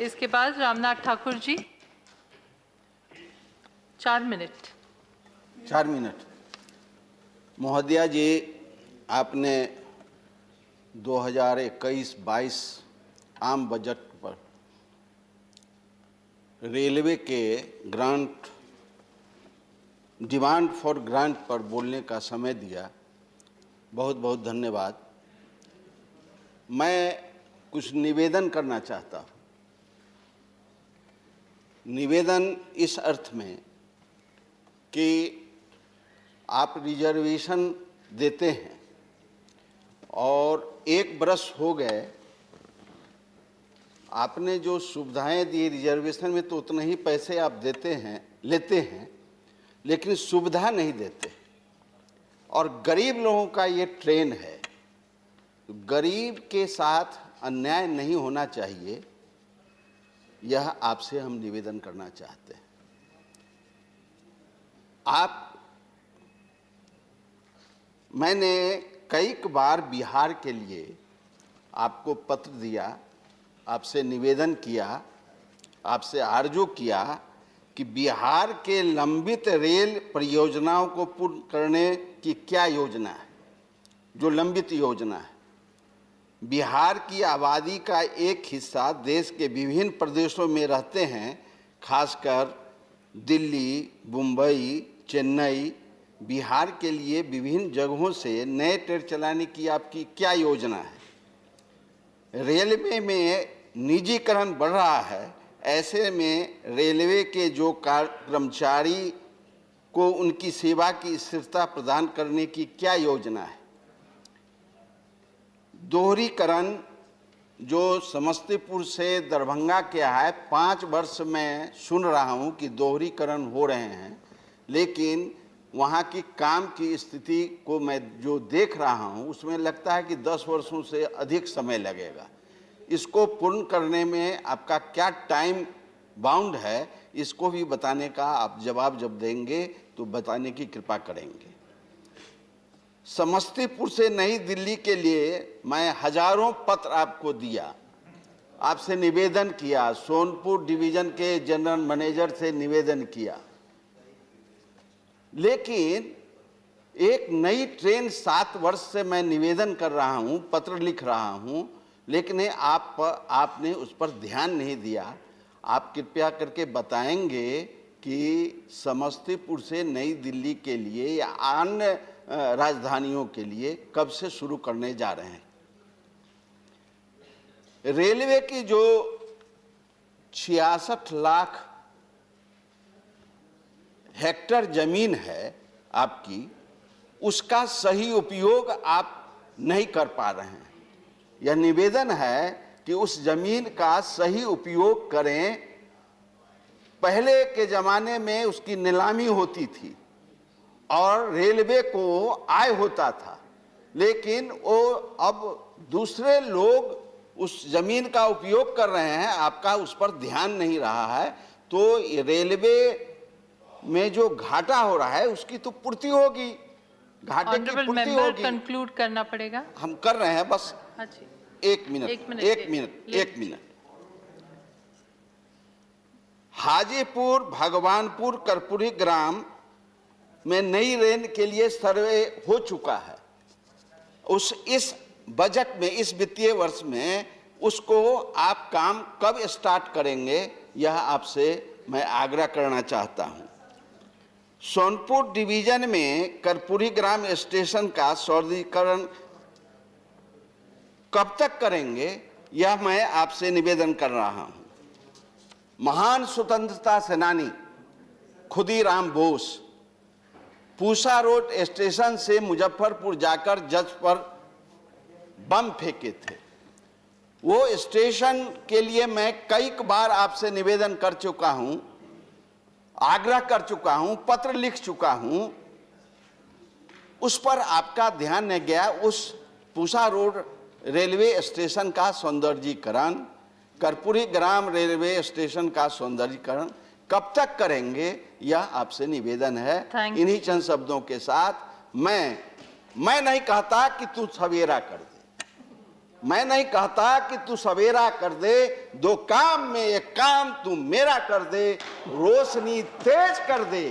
इसके बाद Ramnath Thakur ji 4 minute. 4 minute. महोदया जी, आपने 2021-22 आम बजट पर रेलवे के ग्रांट डिमांड फॉर ग्रांट पर बोलने का समय दिया, बहुत बहुत धन्यवाद। मैं कुछ निवेदन करना चाहता हूँ। निवेदन इस अर्थ में कि आप रिजर्वेशन देते हैं और 1 बरस हो गए, आपने जो सुविधाएं दी रिजर्वेशन में तो उतने ही पैसे आप देते हैं, लेते हैं, लेकिन सुविधा नहीं देते। और गरीब लोगों का ये ट्रेन है, गरीब के साथ अन्याय नहीं होना चाहिए, यह आपसे हम निवेदन करना चाहते हैं। मैंने कई बार बिहार के लिए आपको पत्र दिया, आपसे निवेदन किया, आपसे आरजू किया कि बिहार के लंबित रेल परियोजनाओं को पूर्ण करने की क्या योजना है। जो लंबित योजना है, बिहार की आबादी का एक हिस्सा देश के विभिन्न प्रदेशों में रहते हैं, खासकर दिल्ली, मुंबई, चेन्नई। बिहार के लिए विभिन्न जगहों से नए ट्रेन चलाने की आपकी क्या योजना है। रेलवे में निजीकरण बढ़ रहा है, ऐसे में रेलवे के जो कर्मचारी को उनकी सेवा की स्थिरता प्रदान करने की क्या योजना है। दोहरीकरण जो समस्तीपुर से दरभंगा के है, 5 वर्ष में सुन रहा हूं कि दोहरीकरण हो रहे हैं, लेकिन वहां की काम की स्थिति को मैं जो देख रहा हूं उसमें लगता है कि 10 वर्षों से अधिक समय लगेगा। इसको पूर्ण करने में आपका क्या टाइम बाउंड है, इसको भी बताने का आप जवाब जब देंगे तो बताने की कृपा करेंगे। समस्तीपुर से नई दिल्ली के लिए मैं हजारों पत्र आपको दिया, आपसे निवेदन किया, सोनपुर डिवीजन के जनरल मैनेजर से निवेदन किया, लेकिन एक नई ट्रेन 7 वर्ष से मैं निवेदन कर रहा हूं, पत्र लिख रहा हूं, लेकिन आपने उस पर ध्यान नहीं दिया। आप कृपया करके बताएंगे कि समस्तीपुर से नई दिल्ली के लिए या अन्य राजधानियों के लिए कब से शुरू करने जा रहे हैं। रेलवे की जो 66 लाख हेक्टेयर जमीन है आपकी, उसका सही उपयोग आप नहीं कर पा रहे हैं। यह निवेदन है कि उस जमीन का सही उपयोग करें। पहले के जमाने में उसकी नीलामी होती थी और रेलवे को आय होता था, लेकिन वो अब दूसरे लोग उस जमीन का उपयोग कर रहे हैं, आपका उस पर ध्यान नहीं रहा है। तो रेलवे में जो घाटा हो रहा है उसकी तो पूर्ति होगी, घाटे की पूर्ति होगी। कंक्लूड करना पड़ेगा। हम कर रहे हैं, बस एक मिनट। हाजीपुर, भगवानपुर, कर्पूरी ग्राम में नई रेल के लिए सर्वे हो चुका है। इस बजट में, इस वित्तीय वर्ष में उसको आप काम कब स्टार्ट करेंगे, यह आपसे मैं आग्रह करना चाहता हूं। सोनपुर डिवीजन में कर्पूरी ग्राम स्टेशन का सौंदर्यीकरण कब तक करेंगे, यह मैं आपसे निवेदन कर रहा हूं। महान स्वतंत्रता सेनानी खुदीराम बोस पूसा रोड स्टेशन से मुजफ्फरपुर जाकर जज पर बम फेंके थे। वो स्टेशन के लिए मैं कई बार आपसे निवेदन कर चुका हूं, आग्रह कर चुका हूं, पत्र लिख चुका हूं, उस पर आपका ध्यान नहीं गया। उस पूसा रोड रेलवे स्टेशन का सौंदर्यीकरण, कर्पूरी ग्राम रेलवे स्टेशन का सौंदर्यीकरण कब तक करेंगे, यह आपसे निवेदन है। इन्हीं चंद शब्दों के साथ मैं नहीं कहता कि तू सवेरा कर दे, मैं नहीं कहता कि तू सवेरा कर दे, दो काम में एक काम तू मेरा कर दे, रोशनी तेज कर दे,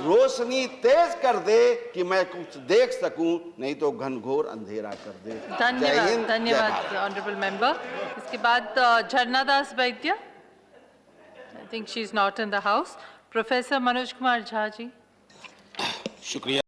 रोशनी तेज कर दे कि मैं कुछ देख सकूं, नहीं तो घनघोर अंधेरा कर दे। जय धन्यवाद हिंद, जय धन्यवाद भारत। Honourable member. इसके बाद Jharna Das Vaidya, I think she is not in the house. Professor Manoj Kumar Jha ji. शुक्रिया।